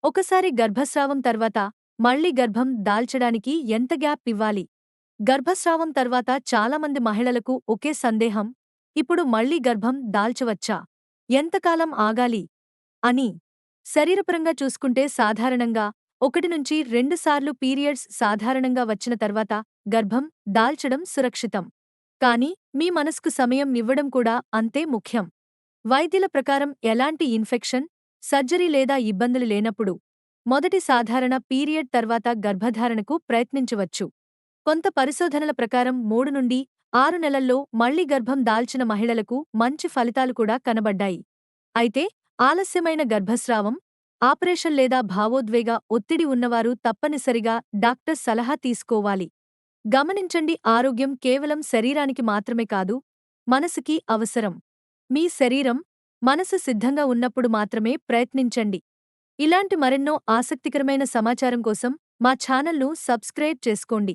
ఒకసారి గర్భస్రావం తర్వాత మళ్ళీ గర్భం దాల్చడానికి ఎంత గ్యాప్ ఇవ్వాలి? గర్భస్రావం తర్వాత చాలామంది మహిళలకు ఒకే సందేహం, ఇప్పుడు మళ్ళీ గర్భం దాల్చవచ్చా? ఎంతకాలం ఆగాలి? అని. శరీరపరంగా చూసుకుంటే సాధారణంగా 1-2 సార్లు పీరియడ్స్ సాధారణంగా వచ్చిన తర్వాత గర్భం దాల్చడం సురక్షితం. కానీ మీ మనసుకు సమయం ఇవ్వడం కూడా అంతే ముఖ్యం. వైద్యుల ప్రకారం ఎలాంటి ఇన్ఫెక్షన్, సర్జరీ లేదా ఇబ్బందులు లేనప్పుడు మొదటి సాధారణ పీరియడ్ తర్వాత గర్భధారణకు ప్రయత్నించవచ్చు. కొంత పరిశోధనల ప్రకారం 3-6 నెలల్లో మళ్లీ గర్భం దాల్చిన మహిళలకు మంచి ఫలితాలు కూడా కనబడ్డాయి. అయితే ఆలస్యమైన గర్భస్రావం, ఆపరేషన్ లేదా భావోద్వేగ ఒత్తిడి ఉన్నవారు తప్పనిసరిగా డాక్టర్ సలహా తీసుకోవాలి. గమనించండి, ఆరోగ్యం కేవలం శరీరానికి మాత్రమే కాదు, మనసుకి అవసరం. మీ శరీరం, మనసు సిద్ధంగా ఉన్నప్పుడు మాత్రమే ప్రయత్నించండి. ఇలాంటి మరెన్నో ఆసక్తికరమైన సమాచారం కోసం మా ఛానల్ను సబ్స్క్రైబ్ చేసుకోండి.